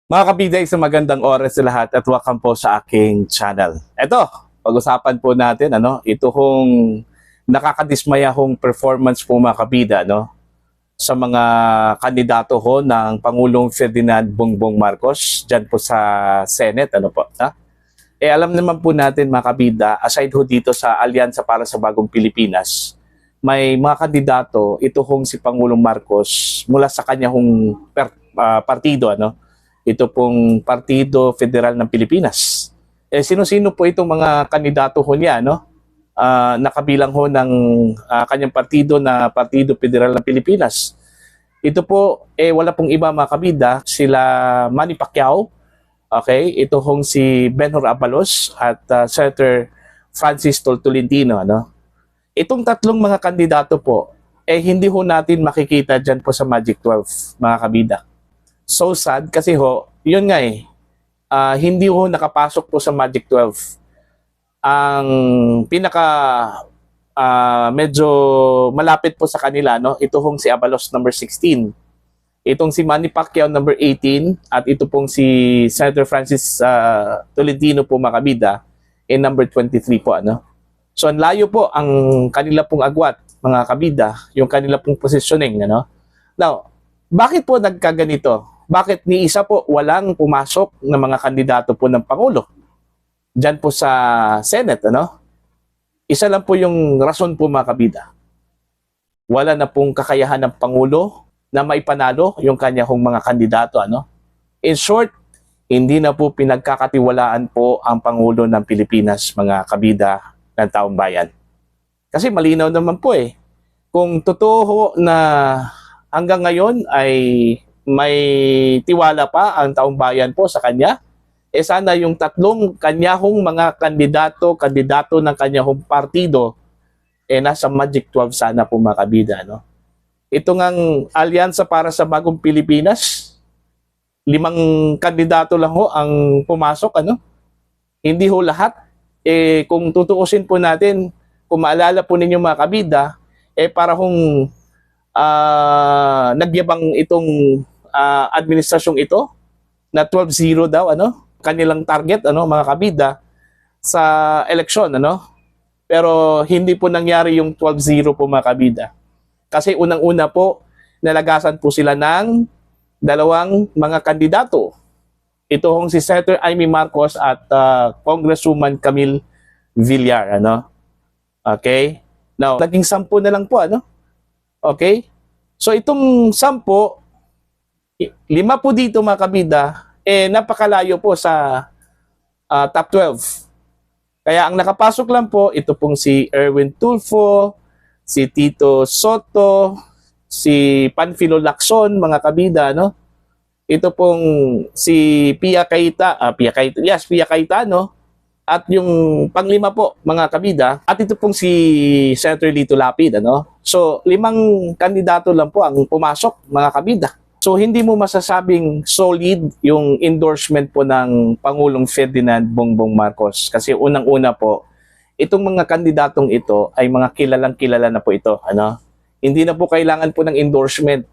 Mga kabida, isang magandang oras sa lahat at welcome po sa aking channel. Ito, pag-usapan po natin, ito hong nakakadismaya hong performance po mga kabida, sa mga kandidato ho ng Pangulong Ferdinand Bongbong Marcos dyan po sa Senate, alam naman po natin mga kabida, aside ho dito sa Alyansa para sa Bagong Pilipinas, may mga kandidato, ito hong si Pangulong Marcos mula sa kanya hong partido, ito pong Partido Federal ng Pilipinas. Sino-sino po itong mga kandidato ho niya, nakabilang ho ng kanyang partido na Partido Federal ng Pilipinas. Ito po, wala pong iba mga kabida, sila Manny Pacquiao, okay? Ito hong si Benhur Abalos at Senator Francis Tolentino, Itong tatlong mga kandidato po, hindi ho natin makikita dyan po sa Magic 12, mga kabida. So sad kasi ho, yun nga hindi ho nakapasok po sa Magic 12. Ang pinaka medyo malapit po sa kanila, ito hong si Abalos number 16. Itong si Manny Pacquiao number 18 at ito pong si Senator Francis Tolentino po makabida number 23 po, So ang layo po ang kanila pong agwat, mga kabida, yung kanila pong positioning, Now, bakit po nagkaganito? Bakit ni isa po walang pumasok na mga kandidato po ng Pangulo dyan po sa Senate, Isa lang po yung rason po mga kabida. Wala na pong kakayahan ng Pangulo na maipanalo yung kanya hong mga kandidato, In short, hindi na po pinagkakatiwalaan po ang Pangulo ng Pilipinas, mga kabida ng taong bayan. Kasi malinaw naman po kung totoo na hanggang ngayon ay may tiwala pa ang taong bayan po sa kanya, sana yung tatlong kanyahong mga kandidato ng kanyahong partido, nasa Magic 12 sana po mga kabida, Ito ngang Alyansa para sa Bagong Pilipinas, 5 kandidato lang ho ang pumasok, Hindi ho lahat. Kung tutuusin po natin, kung maalala po ninyo mga kabida, para hong nagyabang itong administrasyong ito na 12-0 daw kanilang target mga kabida sa eleksyon pero hindi po nangyari yung 12-0 po mga kabida kasi unang-una po nalagasan po sila ng dalawang mga kandidato, ito hong si Senator Amy Marcos at Congresswoman Camille Villar, okay, now naging 10 na lang po, okay, so itong 10, 5 po dito mga kabida, napakalayo po sa top 12. Kaya ang nakapasok lang po, ito pong si Erwin Tulfo, si Tito Soto, si Panfilo Lacson, mga kabida, Ito pong si Pia Cayetano, at yung panglima po, mga kabida, at ito pong si Senator Lito Lapid, So, 5 kandidato lang po ang pumasok, mga kabida. So hindi mo masasabing solid yung endorsement po ng Pangulong Ferdinand Bongbong Marcos kasi unang-una po, itong mga kandidatong ito ay mga kilalang-kilala na po ito, Hindi na po kailangan po ng endorsement.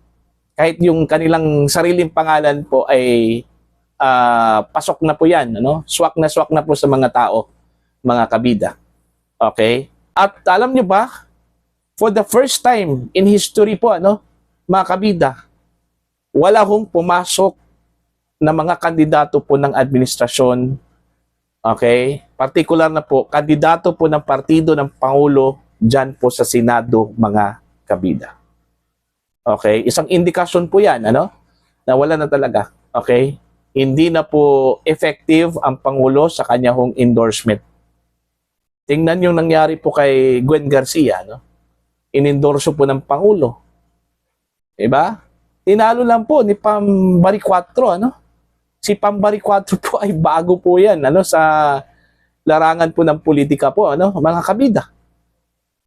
Kahit yung kanilang sariling pangalan po ay pasok na po 'yan, Swak na po sa mga tao, mga kabida. Okay? At alam niyo ba, for the first time in history po, mga kabida, wala hong pumasok na mga kandidato po ng administrasyon, okay? Partikular na po, kandidato po ng partido ng Pangulo dyan po sa Senado, mga kabida. Okay? Isang indikasyon po yan, na wala na talaga, okay? Hindi na po effective ang Pangulo sa kanya hong endorsement. Tingnan yung nangyari po kay Gwen Garcia, Inendorso po ng Pangulo. Diba? Tinalo lang po ni Pambari 4, Si Pambari 4 po ay bago po yan, sa larangan po ng politika po, mga kabida.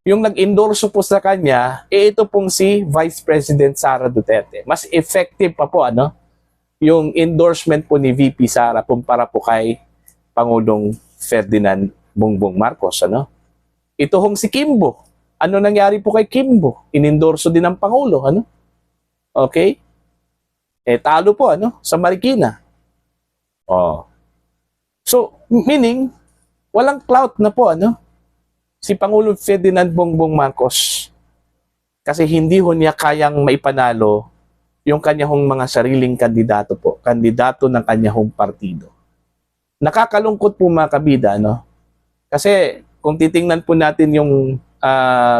Yung nag-endorso po sa kanya, ito pong si Vice President Sara Duterte. Mas effective pa po, yung endorsement po ni VP Sara kumpara po kay Pangulong Ferdinand Bongbong Marcos, Ito hong si Kimbo. Ano nangyari po kay Kimbo? Inendorso din ng Pangulo, Okay? Talo po sa Marikina. Oh. So, meaning, walang clout na po, ano? Si Pangulong Ferdinand Bongbong Marcos. Kasi hindi ho niya kayang maipanalo yung kanyang mga sariling kandidato po. Kandidato ng kanyang partido. Nakakalungkot po mga kabida, no? Kasi kung titingnan po natin yung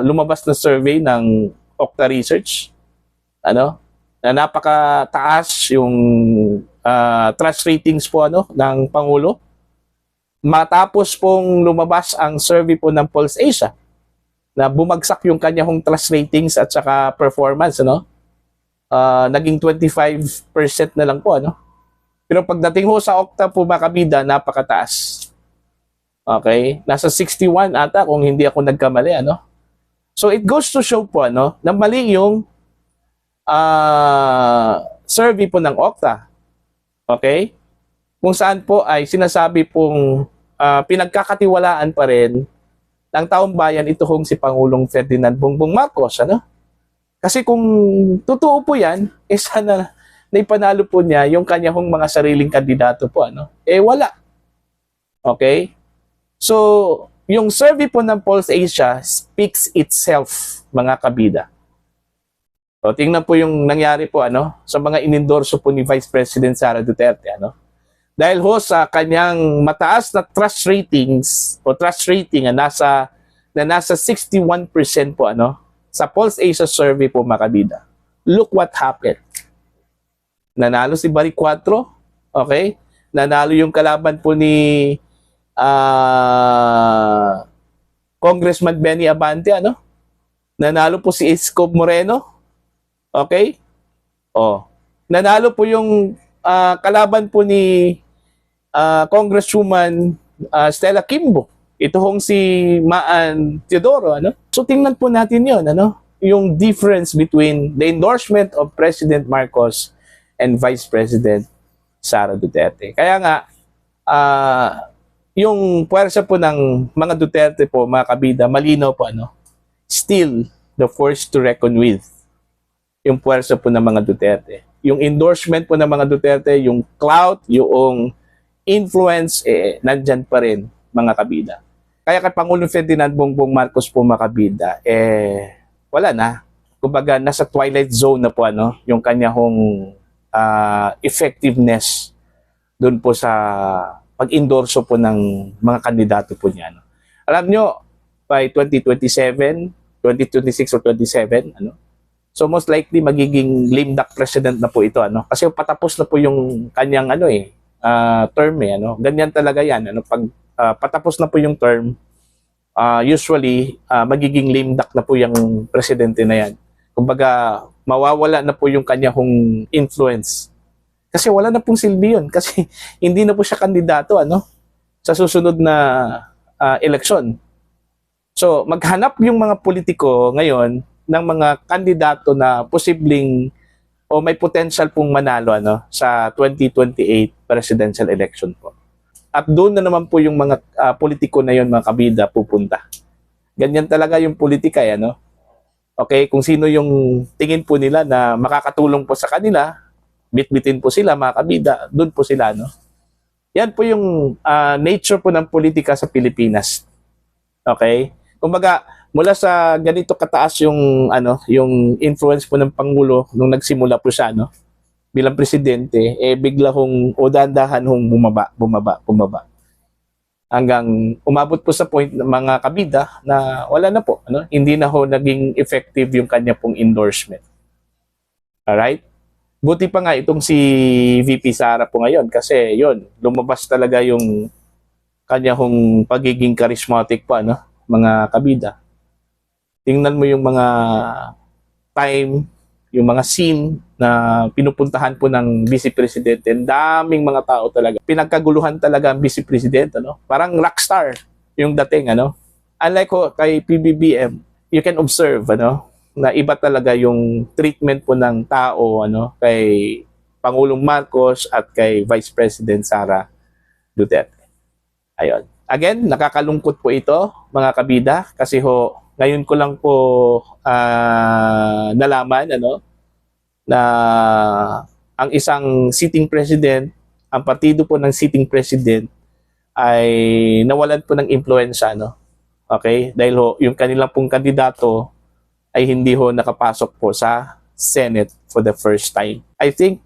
lumabas na survey ng Okta Research, ano? Na napakataas yung trust ratings po ng Pangulo. Matapos pong lumabas ang survey po ng Pulse Asia na bumagsak yung kanyang trust ratings at saka performance, naging 25% na lang po, Pero pagdating ho sa Okta po mga kabida, napakataas. Okay? Nasa 61 ata kung hindi ako nagkamali, So it goes to show po, na mali yung survey po ng Okta. Okay? Kung saan po ay sinasabi pong pinagkakatiwalaan pa rin ng taong bayan ito hong si Pangulong Ferdinand Bongbong Marcos, Kasi kung totoo po yan, sana naipanalo po niya yung kanyang mga sariling kandidato po, wala. Okay? So, yung survey po ng Pulse Asia speaks itself, mga kabida. So, tingnan po yung nangyari po, sa mga inendorso po ni Vice President Sara Duterte, Dahil ho sa kanyang mataas na trust ratings o trust rating na nasa 61% po sa Pulse Asia survey po mga kabida. Look what happened. Nanalo si Barry Cuatro, okay? Nanalo yung kalaban po ni Congressman Benny Abante, Nanalo po si Isko Moreno, okay? Oh. Nanalo po yung kalaban po ni Congresswoman Stella Kimbo. Ito hong si Maan Teodoro, So tingnan po natin 'yon, yung difference between the endorsement of President Marcos and Vice President Sara Duterte. Kaya nga yung puwersa po ng mga Duterte po, mga kabida, malinaw po, still the force to reckon with. Yung puwersa po ng mga Duterte. Yung endorsement po ng mga Duterte, yung clout, yung influence, nandyan pa rin, mga kabida. Kaya kay Pangulong Ferdinand Bongbong Marcos po, mga kabida, wala na. Kumbaga, nasa twilight zone na po, yung kanyang effectiveness doon po sa pag-endorso po ng mga kandidato po niya. Alam nyo, by 2027, 2026 or 27, so most likely magiging lame duck president na po ito, Kasi patapos na po yung kanyang term, Ganyan talaga 'yan, Pag patapos na po yung term, usually magiging lame duck na po yung presidente na 'yan. Kumbaga, mawawala na po yung kanyang influence. Kasi wala na pong silbi yun. Kasi hindi na po siya kandidato, sa susunod na eleksyon. So, maghanap yung mga politiko ngayon ng mga kandidato na posibleng o may potential pong manalo sa 2028 presidential election po. At doon na naman po yung mga politiko na yon, mga kabida, pupunta. Ganyan talaga yung politika, Okay, kung sino yung tingin po nila na makakatulong po sa kanila, bitbitin po sila, mga kabida, doon po sila, Yan po yung nature po ng politika sa Pilipinas. Okay? Kumbaga, mula sa ganito kataas yung yung influence po ng pangulo nung nagsimula po siya bilang presidente, bigla dahan-dahan bumaba hanggang umabot po sa point ng mga kabida na wala na po, hindi na naging effective yung kanya pong endorsement. Alright? Buti pa nga itong si VP Sara po ngayon kasi yon, lumabas talaga yung kanya pagiging charismatic pa, mga kabida. Tingnan mo yung mga time, yung mga scene na pinupuntahan po ng Vice Presidente. Ang daming mga tao talaga. Pinagkaguluhan talaga ang Vice President, Parang rockstar yung dating, Unlike kay PBBM, you can observe, na iba talaga yung treatment po ng tao, kay Pangulong Marcos at kay Vice President Sara Duterte. Ayun. Again, nakakalungkot po ito, mga kabida, kasi ngayon ko lang po nalaman, na ang isang sitting president ang partido po ng sitting president ay nawalan po ng impluensya, no? Okay? Dahil ho, yung kanilang pong kandidato ay hindi ho nakapasok po sa Senate for the first time. I think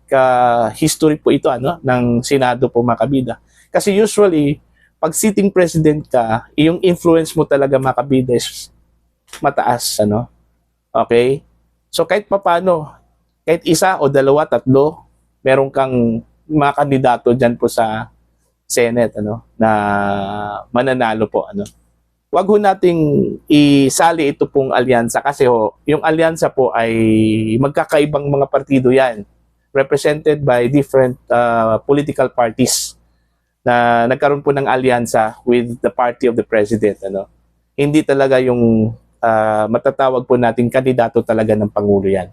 history po ito ng Senado po mga kabida. Kasi usually, pag sitting president ka, yung influence mo talaga mga kabida is mataas. Okay? So kahit papano, kahit isa o dalawa, tatlo, meron kang mga kandidato dyan po sa Senate na mananalo po. Wag ho nating isali ito pong alyansa kasi yung alyansa po ay magkakaibang mga partido yan represented by different political parties na nagkaroon po ng alyansa with the party of the president. Hindi talaga yung matatawag po nating kandidato talaga ng Pangulo yan.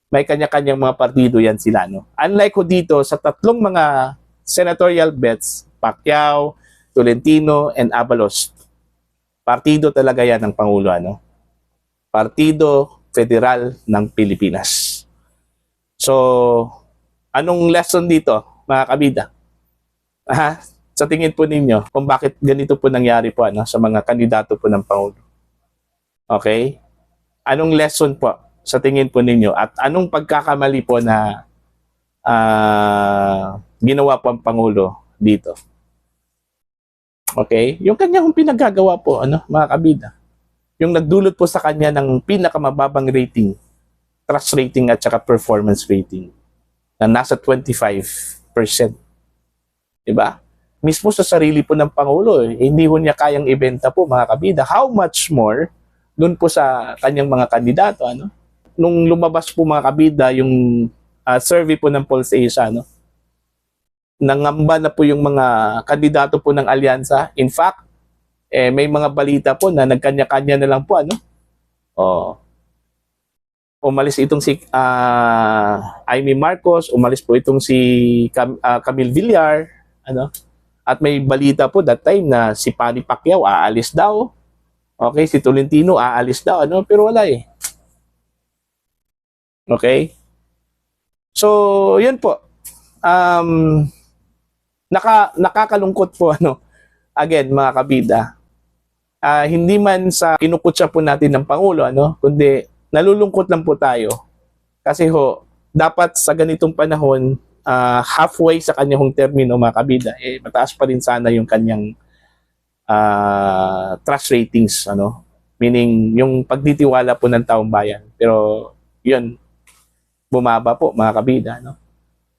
May kanya-kanyang mga partido yan sila. Unlike ho dito sa tatlong mga senatorial bets, Pacquiao, Tolentino, and Abalos, partido talaga yan ng Pangulo. Partido Federal ng Pilipinas. So, anong lesson dito, mga kabida? Sa tingin po ninyo, kung bakit ganito po nangyari po sa mga kandidato po ng Pangulo? Okay? Anong lesson po sa tingin po ninyo? At anong pagkakamali po na ginawa po ang Pangulo dito? Okay? Yung kanyang pinagagawa po, mga kabida. Yung nagdulot po sa kanya ng pinakamababang rating, trust rating at saka performance rating na nasa 25%. Diba? Mismo sa sarili po ng Pangulo, hindi ho niya kayang ibenta po, mga kabida. How much more dun po sa kanyang mga kandidato, Nung lumabas po, mga kabida, yung survey po ng PulseAsia, nangamba na po yung mga kandidato po ng alyansa. In fact, may mga balita po na nagkanya-kanya na lang po, umalis itong si Amy Marcos, umalis po itong si Camille Villar, at may balita po that time na si Manny Pacquiao aalis daw. Okay, si Tolentino aalis daw, pero wala eh. Okay? So, yun po. Nakakalungkot po again mga kabida, hindi man sa kinukutsa po natin ng Pangulo kundi nalulungkot lang po tayo kasi dapat sa ganitong panahon halfway sa kanyang termino, mga kabida, mataas pa rin sana yung kanyang trust ratings, meaning yung pagtitiwala po ng taong bayan, pero yun bumaba po, mga kabida.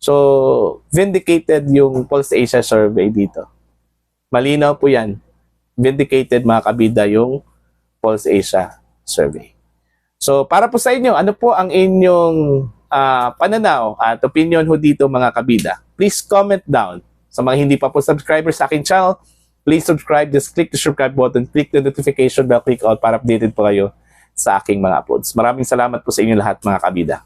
So, vindicated yung PulseAsia survey dito. Malinaw po yan. Vindicated, mga kabida, yung PulseAsia survey. So, para po sa inyo, ano po ang inyong pananaw at opinion ho dito, mga kabida? Please comment down. Sa mga hindi pa po subscribers sa aking channel, please subscribe. Just click the subscribe button, click the notification bell, click all para updated po kayo sa aking mga uploads. Maraming salamat po sa inyo lahat, mga kabida.